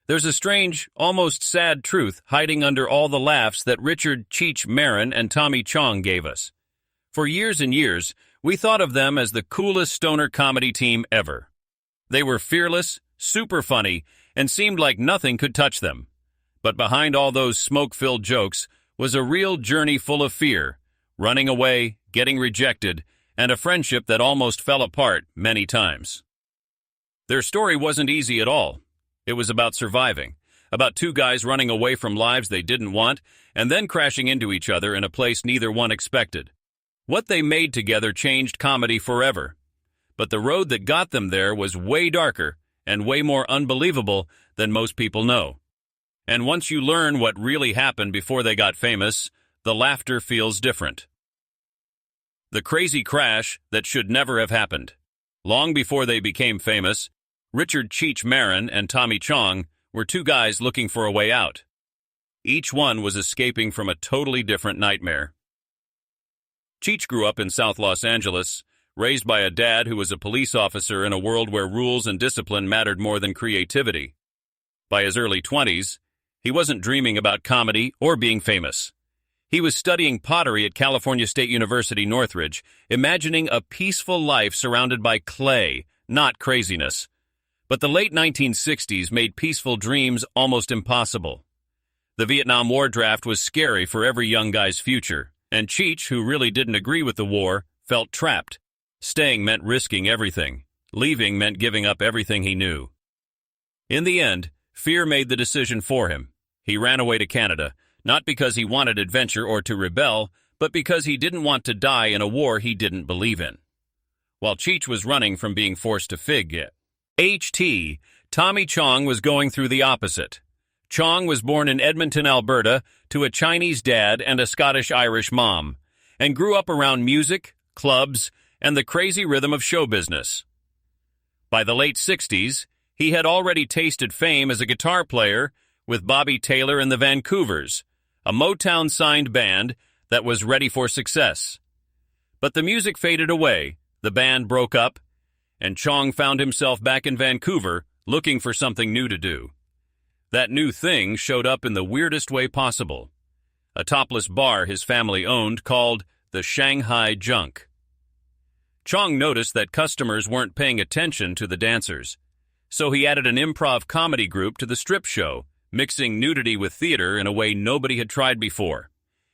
There's a strange, almost sad truth hiding under all the laughs that Richard Cheech Marin and Tommy Chong gave us. For years and years, we thought of them as the coolest stoner comedy team ever. They were fearless, super funny, and seemed like nothing could touch them. But behind all those smoke-filled jokes was a real journey full of fear, running away, getting rejected, and a friendship that almost fell apart many times. Their story wasn't easy at all. It was about surviving, about two guys running away from lives they didn't want and then crashing into each other in a place neither one expected. What they made together changed comedy forever. But the road that got them there was way darker and way more unbelievable than most people know. And once you learn what really happened before they got famous, the laughter feels different. The crazy crash that should never have happened. Long before they became famous, Richard Cheech Marin and Tommy Chong were two guys looking for a way out. Each one was escaping from a totally different nightmare. Cheech grew up in South Los Angeles, raised by a dad who was a police officer in a world where rules and discipline mattered more than creativity. By his early 20s, he wasn't dreaming about comedy or being famous. He was studying pottery at California State University, Northridge, imagining a peaceful life surrounded by clay, not craziness. But the late 1960s made peaceful dreams almost impossible. The Vietnam War draft was scary for every young guy's future, and Cheech, who really didn't agree with the war, felt trapped. Staying meant risking everything. Leaving meant giving up everything he knew. In the end, fear made the decision for him. He ran away to Canada, not because he wanted adventure or to rebel, but because he didn't want to die in a war he didn't believe in. While Cheech was running from being forced to Tommy Chong was going through the opposite. Chong was born in Edmonton, Alberta, to a Chinese dad and a Scottish-Irish mom, and grew up around music, clubs, and the crazy rhythm of show business. By the late 60s, he had already tasted fame as a guitar player with Bobby Taylor and the Vancouvers, a Motown-signed band that was ready for success. But the music faded away, the band broke up, and Chong found himself back in Vancouver looking for something new to do. That new thing showed up in the weirdest way possible. A topless bar his family owned called the Shanghai Junk. Chong noticed that customers weren't paying attention to the dancers, so he added an improv comedy group to the strip show, mixing nudity with theater in a way nobody had tried before.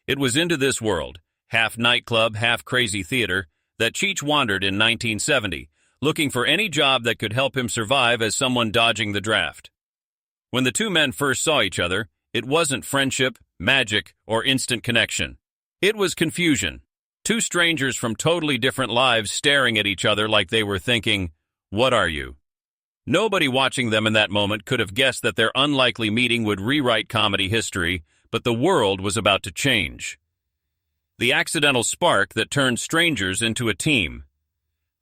It was into this world, half nightclub, half crazy theater, that Cheech wandered in 1970, looking for any job that could help him survive as someone dodging the draft. When the two men first saw each other, it wasn't friendship, magic, or instant connection. It was confusion. Two strangers from totally different lives staring at each other like they were thinking, "What are you?" Nobody watching them in that moment could have guessed that their unlikely meeting would rewrite comedy history, but the world was about to change. The accidental spark that turned strangers into a team.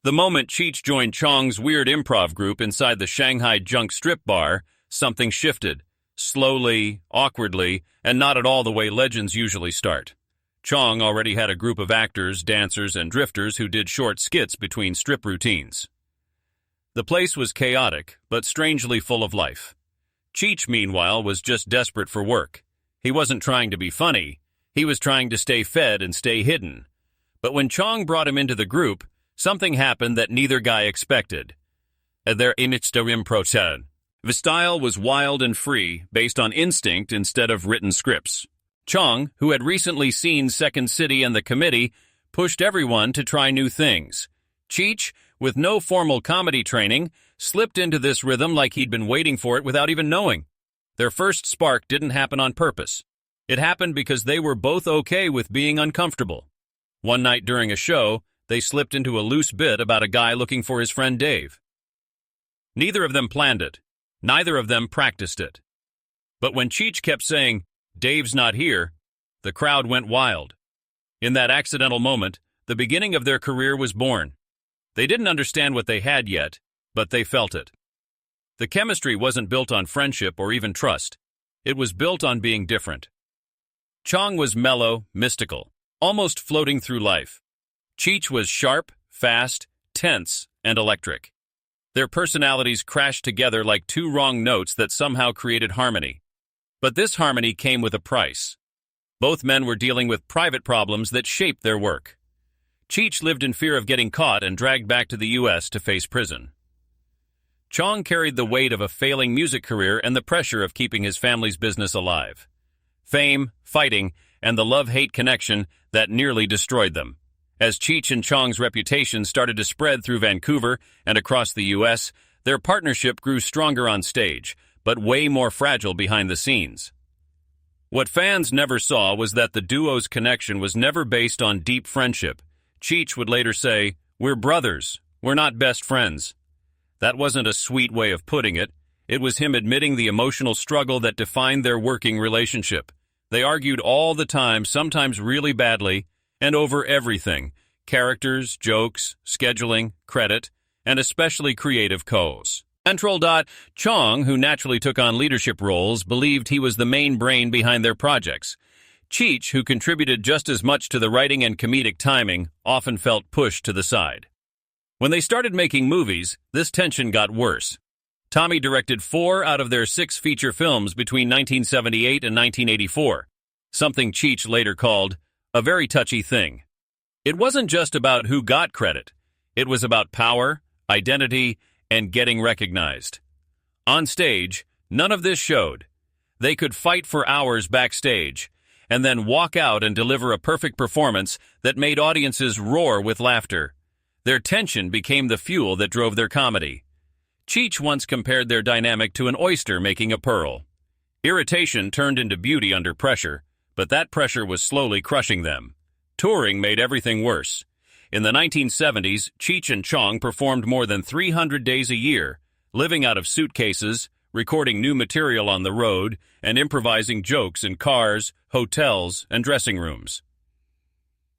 The moment Cheech joined Chong's weird improv group inside the Shanghai Junk strip bar, something shifted, slowly, awkwardly, and not at all the way legends usually start. Chong already had a group of actors, dancers, and drifters who did short skits between strip routines. The place was chaotic, but strangely full of life. Cheech, meanwhile, was just desperate for work. He wasn't trying to be funny. He was trying to stay fed and stay hidden. But when Chong brought him into the group, something happened that neither guy expected. Their improv. The style was wild and free, based on instinct instead of written scripts. Chong, who had recently seen Second City and The Committee, pushed everyone to try new things. Cheech, with no formal comedy training, slipped into this rhythm like he'd been waiting for it without even knowing. Their first spark didn't happen on purpose. It happened because they were both okay with being uncomfortable. One night during a show, they slipped into a loose bit about a guy looking for his friend Dave. Neither of them planned it. Neither of them practiced it. But when Cheech kept saying, "Dave's not here," the crowd went wild. In that accidental moment, the beginning of their career was born. They didn't understand what they had yet, but they felt it. The chemistry wasn't built on friendship or even trust. It was built on being different. Chong was mellow, mystical, almost floating through life. Cheech was sharp, fast, tense, and electric. Their personalities crashed together like two wrong notes that somehow created harmony. But this harmony came with a price. Both men were dealing with private problems that shaped their work. Cheech lived in fear of getting caught and dragged back to the U.S. to face prison. Chong carried the weight of a failing music career and the pressure of keeping his family's business alive. Fame, fighting, and the love-hate connection that nearly destroyed them. As Cheech and Chong's reputation started to spread through Vancouver and across the U.S., their partnership grew stronger on stage, but way more fragile behind the scenes. What fans never saw was that the duo's connection was never based on deep friendship. Cheech would later say, "We're brothers, we're not best friends." That wasn't a sweet way of putting it. It was him admitting the emotional struggle that defined their working relationship. They argued all the time, sometimes really badly, and over everything: characters, jokes, scheduling, credit, and especially creative co's. Untold. Chong, who naturally took on leadership roles, believed he was the main brain behind their projects. Cheech, who contributed just as much to the writing and comedic timing, often felt pushed to the side. When they started making movies, this tension got worse. Tommy directed 4 out of their 6 feature films between 1978 and 1984, something Cheech later called a very touchy thing. It wasn't just about who got credit. It was about power, identity, and getting recognized. On stage, none of this showed. They could fight for hours backstage, and then walk out and deliver a perfect performance that made audiences roar with laughter. Their tension became the fuel that drove their comedy. Cheech once compared their dynamic to an oyster making a pearl. Irritation turned into beauty under pressure, but that pressure was slowly crushing them. Touring made everything worse. In the 1970s, Cheech and Chong performed more than 300 days a year, living out of suitcases, recording new material on the road, and improvising jokes in cars, hotels, and dressing rooms.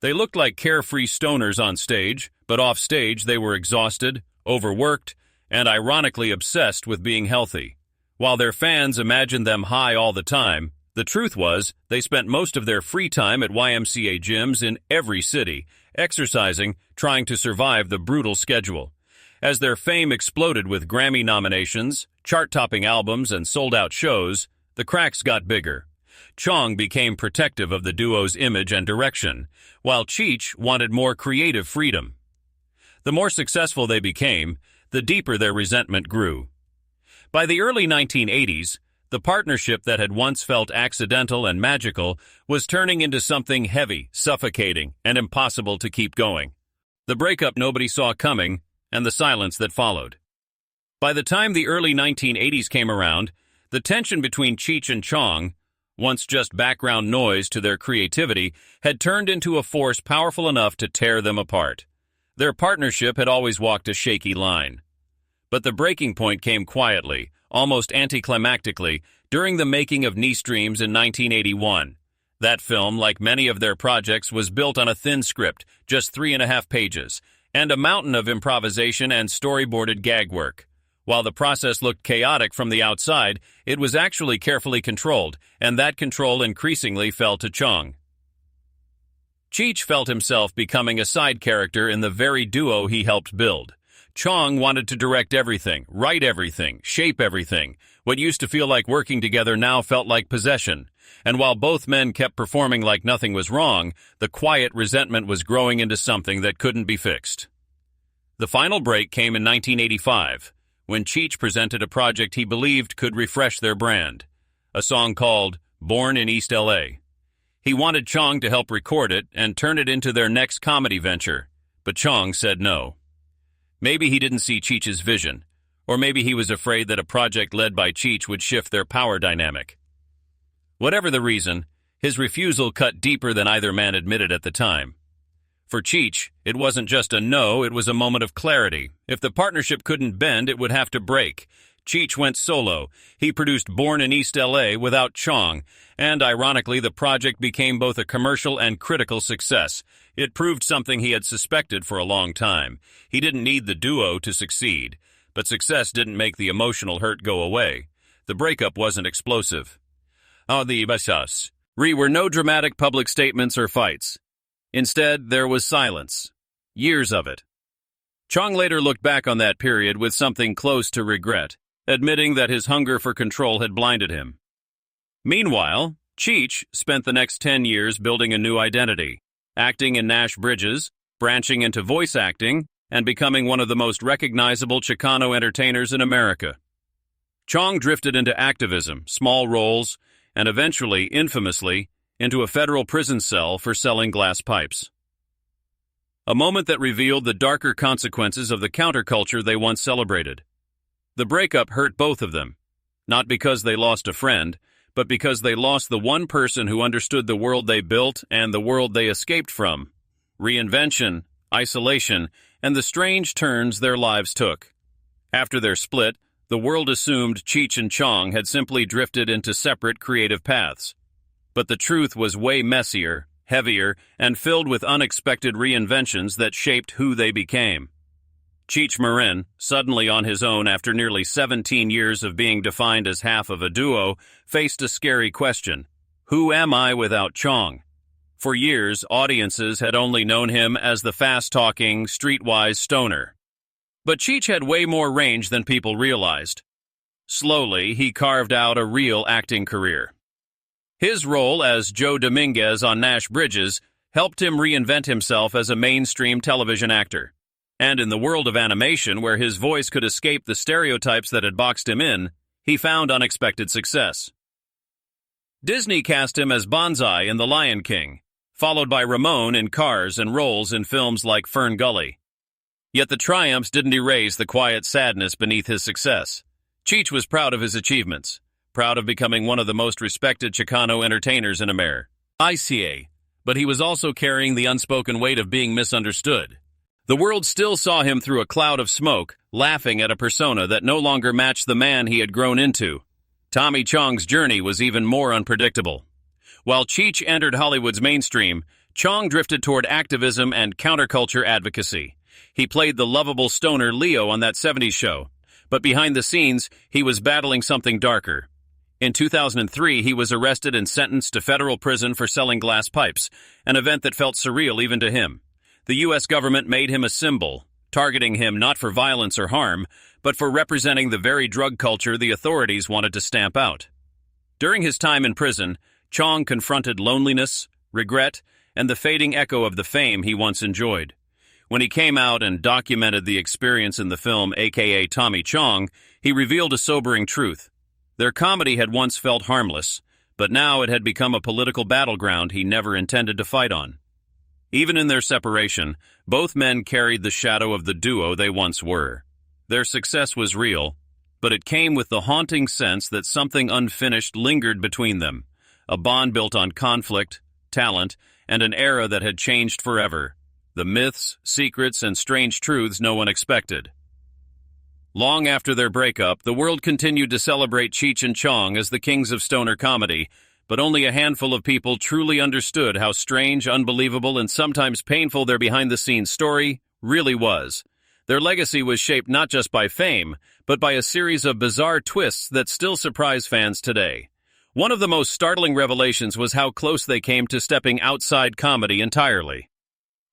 They looked like carefree stoners on stage, but off stage they were exhausted, overworked, and ironically obsessed with being healthy. While their fans imagined them high all the time, the truth was they spent most of their free time at YMCA gyms in every city, exercising, trying to survive the brutal schedule. As their fame exploded with Grammy nominations, chart-topping albums, and sold-out shows, the cracks got bigger. Chong became protective of the duo's image and direction, while Cheech wanted more creative freedom. The more successful they became, the deeper their resentment grew. By the early 1980s, the partnership that had once felt accidental and magical was turning into something heavy, suffocating, and impossible to keep going. The breakup nobody saw coming, and the silence that followed. By the time the early 1980s came around, the tension between Cheech and Chong, once just background noise to their creativity, had turned into a force powerful enough to tear them apart. Their partnership had always walked a shaky line. But the breaking point came quietly, almost anticlimactically, during the making of Nice Dreams in 1981. That film, like many of their projects, was built on a thin script, just 3.5 pages, and a mountain of improvisation and storyboarded gag work. While the process looked chaotic from the outside, it was actually carefully controlled, and that control increasingly fell to Chong. Cheech felt himself becoming a side character in the very duo he helped build. Chong wanted to direct everything, write everything, shape everything. What used to feel like working together now felt like possession. And while both men kept performing like nothing was wrong, the quiet resentment was growing into something that couldn't be fixed. The final break came in 1985, when Cheech presented a project he believed could refresh their brand, a song called Born in East L.A. He wanted Chong to help record it and turn it into their next comedy venture, but Chong said no. Maybe he didn't see Cheech's vision, or maybe he was afraid that a project led by Cheech would shift their power dynamic. Whatever the reason, his refusal cut deeper than either man admitted at the time. For Cheech, it wasn't just a no, it was a moment of clarity. If the partnership couldn't bend, it would have to break. Cheech went solo. He produced Born in East L.A. without Chong, and ironically, the project became both a commercial and critical success. It proved something he had suspected for a long time. He didn't need the duo to succeed, but success didn't make the emotional hurt go away. The breakup wasn't explosive. Were no dramatic public statements or fights. Instead, there was silence. Years of it. Chong later looked back on that period with something close to regret, admitting that his hunger for control had blinded him. Meanwhile, Cheech spent the next 10 years building a new identity, acting in Nash Bridges, branching into voice acting, and becoming one of the most recognizable Chicano entertainers in America. Chong drifted into activism, small roles, and eventually, infamously, into a federal prison cell for selling glass pipes. A moment that revealed the darker consequences of the counterculture they once celebrated. The breakup hurt both of them, not because they lost a friend, but because they lost the one person who understood the world they built and the world they escaped from. Reinvention, isolation, and the strange turns their lives took. After their split, the world assumed Cheech and Chong had simply drifted into separate creative paths. But the truth was way messier, heavier, and filled with unexpected reinventions that shaped who they became. Cheech Marin, suddenly on his own after nearly 17 years of being defined as half of a duo, faced a scary question. Who am I without Chong? For years, audiences had only known him as the fast-talking, streetwise stoner. But Cheech had way more range than people realized. Slowly, he carved out a real acting career. His role as Joe Dominguez on Nash Bridges helped him reinvent himself as a mainstream television actor. And in the world of animation, where his voice could escape the stereotypes that had boxed him in, he found unexpected success. Disney cast him as Bonsai in The Lion King, followed by Ramon in Cars and roles in films like Fern Gully. Yet the triumphs didn't erase the quiet sadness beneath his success. Cheech was proud of his achievements, proud of becoming one of the most respected Chicano entertainers in America. But he was also carrying the unspoken weight of being misunderstood. The world still saw him through a cloud of smoke, laughing at a persona that no longer matched the man he had grown into. Tommy Chong's journey was even more unpredictable. While Cheech entered Hollywood's mainstream, Chong drifted toward activism and counterculture advocacy. He played the lovable stoner Leo on That 70s Show, but behind the scenes, he was battling something darker. In 2003, he was arrested and sentenced to federal prison for selling glass pipes, an event that felt surreal even to him. The U.S. government made him a symbol, targeting him not for violence or harm, but for representing the very drug culture the authorities wanted to stamp out. During his time in prison, Chong confronted loneliness, regret, and the fading echo of the fame he once enjoyed. When he came out and documented the experience in the film aka Tommy Chong, he revealed a sobering truth. Their comedy had once felt harmless, but now it had become a political battleground he never intended to fight on. Even in their separation, both men carried the shadow of the duo they once were. Their success was real, but it came with the haunting sense that something unfinished lingered between them, a bond built on conflict, talent, and an era that had changed forever. The myths, secrets, and strange truths no one expected. Long after their breakup, the world continued to celebrate Cheech and Chong as the kings of stoner comedy, but only a handful of people truly understood how strange, unbelievable, and sometimes painful their behind-the-scenes story really was. Their legacy was shaped not just by fame, but by a series of bizarre twists that still surprise fans today. One of the most startling revelations was how close they came to stepping outside comedy entirely.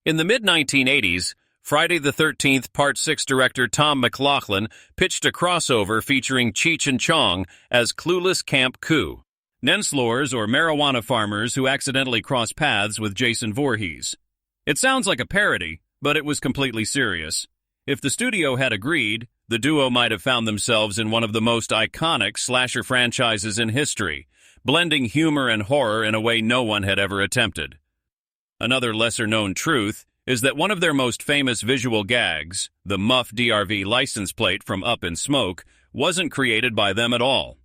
In the mid-1980s, Friday the 13th Part 6 director Tom McLaughlin pitched a crossover featuring Cheech and Chong as Clueless Camp Coo, Nenslors or marijuana farmers who accidentally cross paths with Jason Voorhees. It sounds like a parody, but it was completely serious. If the studio had agreed, the duo might have found themselves in one of the most iconic slasher franchises in history, blending humor and horror in a way no one had ever attempted. Another lesser-known truth is that one of their most famous visual gags, the Muff DRV license plate from Up in Smoke, wasn't created by them at all.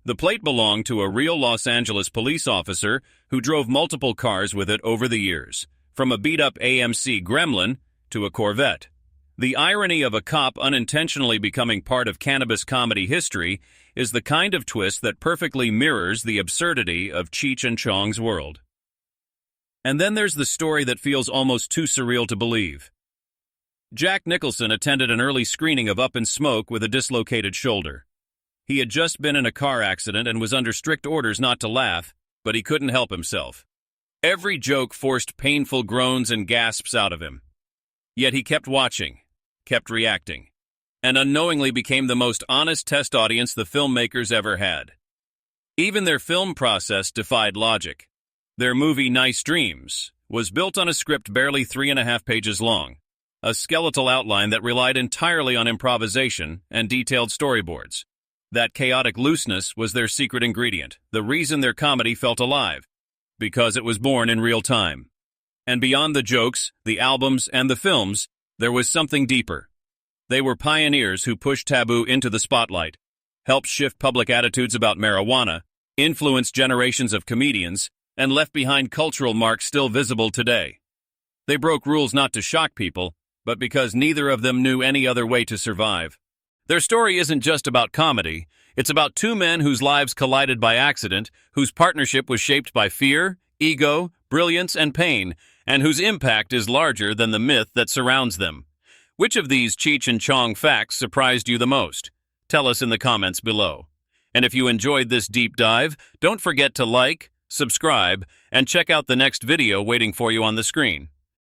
The plate belonged to a real Los Angeles police officer who drove multiple cars with it over the years, from a beat-up AMC Gremlin to a Corvette. The irony of a cop unintentionally becoming part of cannabis comedy history is the kind of twist that perfectly mirrors the absurdity of Cheech and Chong's world. And then there's the story that feels almost too surreal to believe. Jack Nicholson attended an early screening of Up in Smoke with a dislocated shoulder. He had just been in a car accident and was under strict orders not to laugh, but he couldn't help himself. Every joke forced painful groans and gasps out of him. Yet he kept watching, kept reacting, and unknowingly became the most honest test audience the filmmakers ever had. Even their film process defied logic. Their movie Nice Dreams was built on a script barely 3.5 pages long, a skeletal outline that relied entirely on improvisation and detailed storyboards. That chaotic looseness was their secret ingredient, the reason their comedy felt alive, because it was born in real time. And beyond the jokes, the albums, and the films, there was something deeper. They were pioneers who pushed taboo into the spotlight, helped shift public attitudes about marijuana, influenced generations of comedians, and left behind cultural marks still visible today. They broke rules not to shock people, but because neither of them knew any other way to survive. Their story isn't just about comedy, it's about two men whose lives collided by accident, whose partnership was shaped by fear, ego, brilliance, and pain, and whose impact is larger than the myth that surrounds them. Which of these Cheech and Chong facts surprised you the most? Tell us in the comments below. And if you enjoyed this deep dive, don't forget to like, subscribe, and check out the next video waiting for you on the screen.